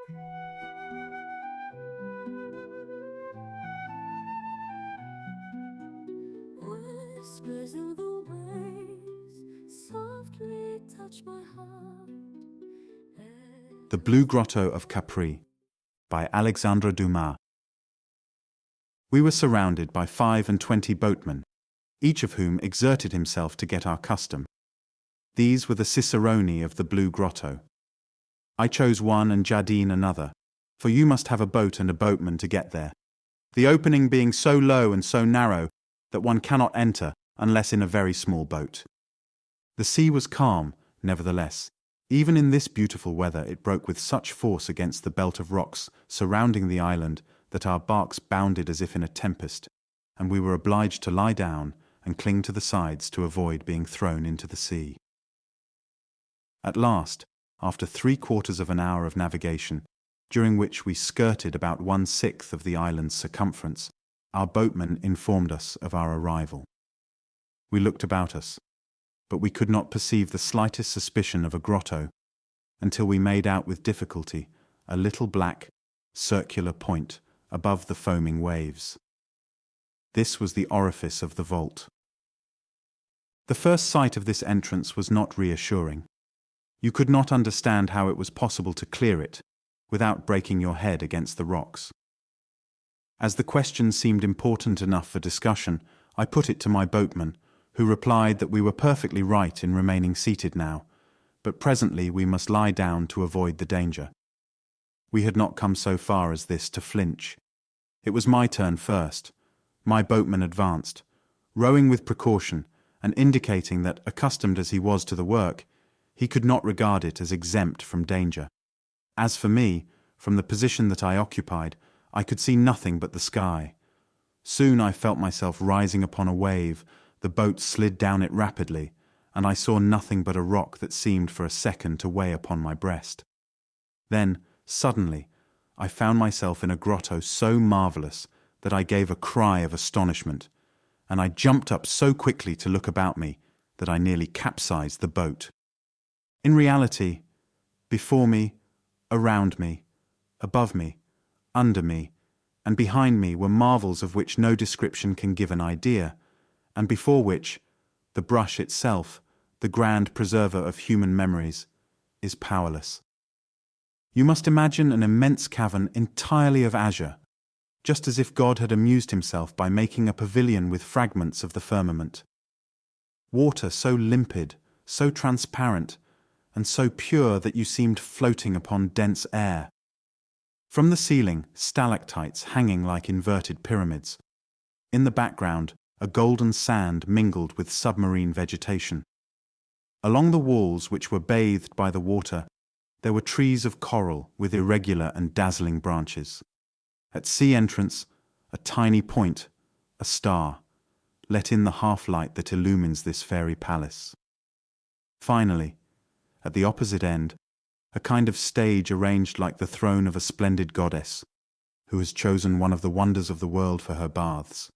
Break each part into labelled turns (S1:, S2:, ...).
S1: Whispers of the waves softly touch my heart.
S2: The Blue Grotto of Capri by Alexandre Dumas. We were surrounded by 25 boatmen, each of whom exerted himself to get our custom. These were the ciceroni of the Blue Grotto. I chose one and Jardine another, for you must have a boat and a boatman to get there, the opening being so low and so narrow that one cannot enter unless in a very small boat. The sea was calm, nevertheless. Even in this beautiful weather it broke with such force against the belt of rocks surrounding the island that our barks bounded as if in a tempest, and we were obliged to lie down and cling to the sides to avoid being thrown into the sea. At last, after 3/4 of an hour of navigation, during which we skirted about 1/6 of the island's circumference, our boatman informed us of our arrival. We looked about us, but we could not perceive the slightest suspicion of a grotto until we made out with difficulty a little black, circular point above the foaming waves. This was the orifice of the vault. The first sight of this entrance was not reassuring. You could not understand how it was possible to clear it without breaking your head against the rocks. As the question seemed important enough for discussion, I put it to my boatman, who replied that we were perfectly right in remaining seated now, but presently we must lie down to avoid the danger. We had not come so far as this to flinch. It was my turn first. My boatman advanced, rowing with precaution and indicating that, accustomed as he was to the work, he could not regard it as exempt from danger. As for me, from the position that I occupied, I could see nothing but the sky. Soon I felt myself rising upon a wave, the boat slid down it rapidly, and I saw nothing but a rock that seemed for a second to weigh upon my breast. Then, suddenly, I found myself in a grotto so marvellous that I gave a cry of astonishment, and I jumped up so quickly to look about me that I nearly capsized the boat. In reality, before me, around me, above me, under me, and behind me were marvels of which no description can give an idea, and before which the brush itself, the grand preserver of human memories, is powerless. You must imagine an immense cavern entirely of azure, just as if God had amused himself by making a pavilion with fragments of the firmament. Water so limpid, so transparent, and so pure that you seemed floating upon dense air. From the ceiling, stalactites hanging like inverted pyramids. In the background, a golden sand mingled with submarine vegetation. Along the walls, which were bathed by the water, there were trees of coral with irregular and dazzling branches. At sea entrance, a tiny point, a star, let in the half-light that illumines this fairy palace. Finally, at the opposite end, a kind of stage arranged like the throne of a splendid goddess, who has chosen one of the wonders of the world for her baths.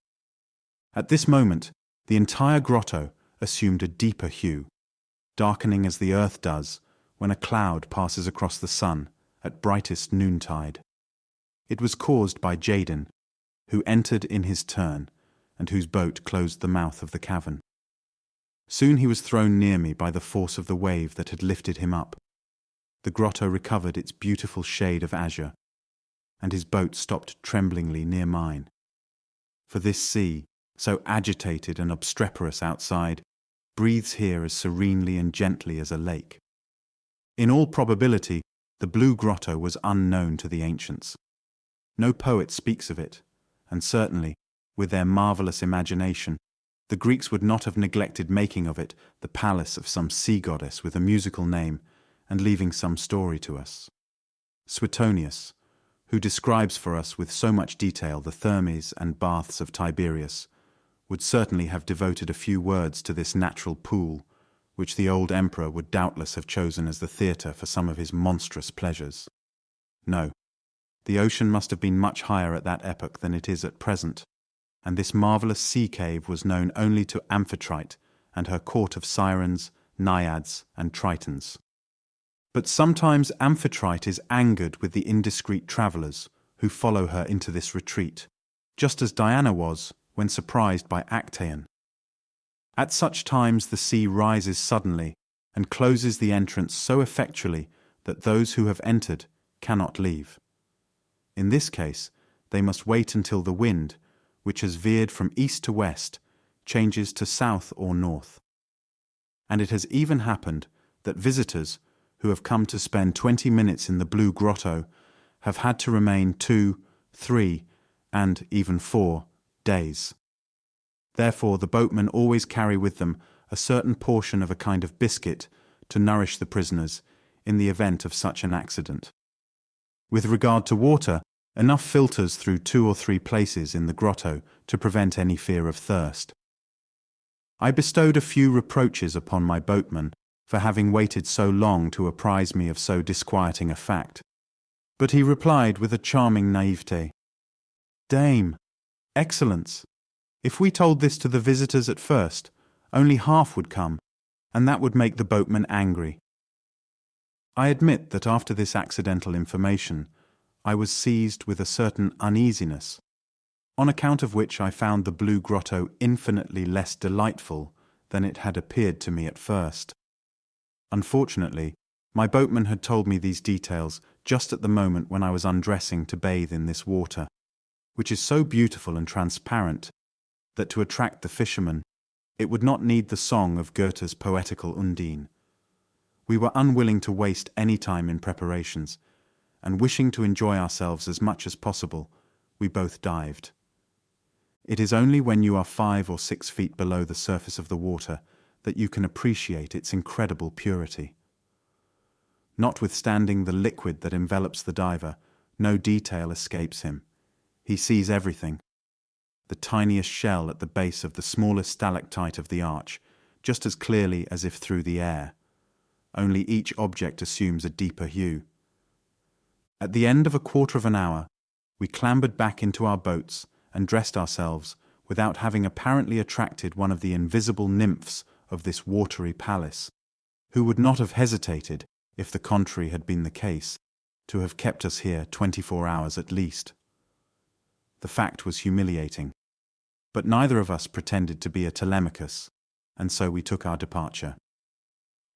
S2: At this moment, the entire grotto assumed a deeper hue, darkening as the earth does when a cloud passes across the sun at brightest noontide. It was caused by Jardine, who entered in his turn, and whose boat closed the mouth of the cavern. Soon he was thrown near me by the force of the wave that had lifted him up. The grotto recovered its beautiful shade of azure, and his boat stopped tremblingly near mine. For this sea, so agitated and obstreperous outside, breathes here as serenely and gently as a lake. In all probability, the Blue Grotto was unknown to the ancients. No poet speaks of it, and certainly, with their marvellous imagination, the Greeks would not have neglected making of it the palace of some sea goddess with a musical name and leaving some story to us. Suetonius, who describes for us with so much detail the thermes and baths of Tiberius, would certainly have devoted a few words to this natural pool, which the old emperor would doubtless have chosen as the theatre for some of his monstrous pleasures. No, the ocean must have been much higher at that epoch than it is at present, and this marvellous sea cave was known only to Amphitrite and her court of sirens, naiads, and tritons. But sometimes Amphitrite is angered with the indiscreet travelers who follow her into this retreat, just as Diana was when surprised by Actaeon. At such times the sea rises suddenly and closes the entrance so effectually that those who have entered cannot leave. In this case, they must wait until the wind, which has veered from east to west, changes to south or north. And it has even happened that visitors who have come to spend 20 minutes in the Blue Grotto have had to remain 2, 3, and even 4 days. Therefore, the boatmen always carry with them a certain portion of a kind of biscuit to nourish the prisoners in the event of such an accident. With regard to water, enough filters through 2 or 3 places in the grotto to prevent any fear of thirst. I bestowed a few reproaches upon my boatman for having waited so long to apprise me of so disquieting a fact. But he replied with a charming naivete, "Dame, Excellence, if we told this to the visitors at first, only half would come, and that would make the boatman angry." I admit that after this accidental information, I was seized with a certain uneasiness, on account of which I found the Blue Grotto infinitely less delightful than it had appeared to me at first. Unfortunately, my boatman had told me these details just at the moment when I was undressing to bathe in this water, which is so beautiful and transparent that to attract the fishermen, it would not need the song of Goethe's poetical Undine. We were unwilling to waste any time in preparations, and wishing to enjoy ourselves as much as possible, we both dived. It is only when you are 5 or 6 feet below the surface of the water that you can appreciate its incredible purity. Notwithstanding the liquid that envelops the diver, no detail escapes him. He sees everything. The tiniest shell at the base of the smallest stalactite of the arch, just as clearly as if through the air. Only each object assumes a deeper hue. At the end of a quarter of an hour, we clambered back into our boats and dressed ourselves without having apparently attracted one of the invisible nymphs of this watery palace, who would not have hesitated, if the contrary had been the case, to have kept us here 24 hours at least. The fact was humiliating, but neither of us pretended to be a Telemachus, and so we took our departure.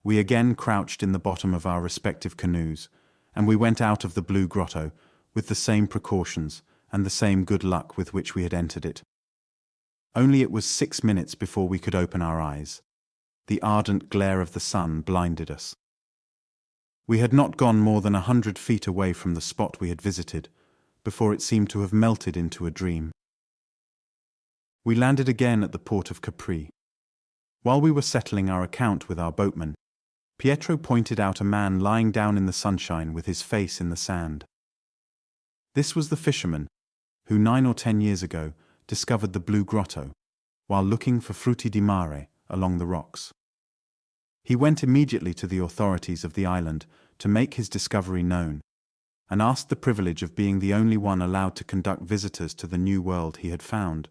S2: We again crouched in the bottom of our respective canoes, and we went out of the Blue Grotto with the same precautions and the same good luck with which we had entered it. Only it was 6 minutes before we could open our eyes. The ardent glare of the sun blinded us. We had not gone more than 100 feet away from the spot we had visited before it seemed to have melted into a dream. We landed again at the port of Capri. While we were settling our account with our boatman, Pietro pointed out a man lying down in the sunshine with his face in the sand. This was the fisherman who 9 or 10 years ago discovered the Blue Grotto while looking for frutti di mare along the rocks. He went immediately to the authorities of the island to make his discovery known, and asked the privilege of being the only one allowed to conduct visitors to the new world he had found,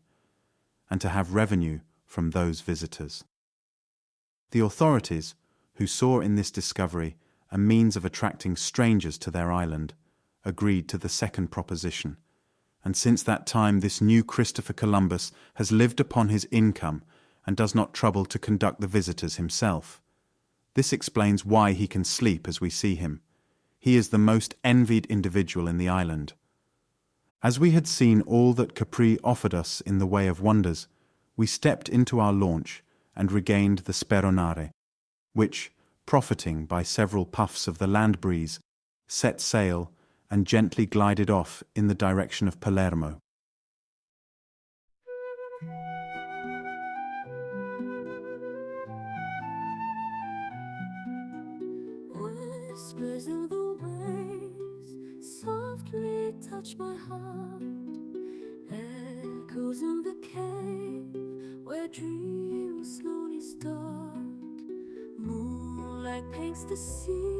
S2: and to have revenue from those visitors. The authorities, who saw in this discovery a means of attracting strangers to their island, agreed to the second proposition, and since that time this new Christopher Columbus has lived upon his income and does not trouble to conduct the visitors himself. This explains why he can sleep as we see him. He is the most envied individual in the island. As we had seen all that Capri offered us in the way of wonders, we stepped into our launch and regained the Speronare, which, profiting by several puffs of the land breeze, set sail and gently glided off in the direction of Palermo.
S1: Whispers of the waves softly touch my heart. Echoes in the cave where dreams slowly start. Moonlight paints the sea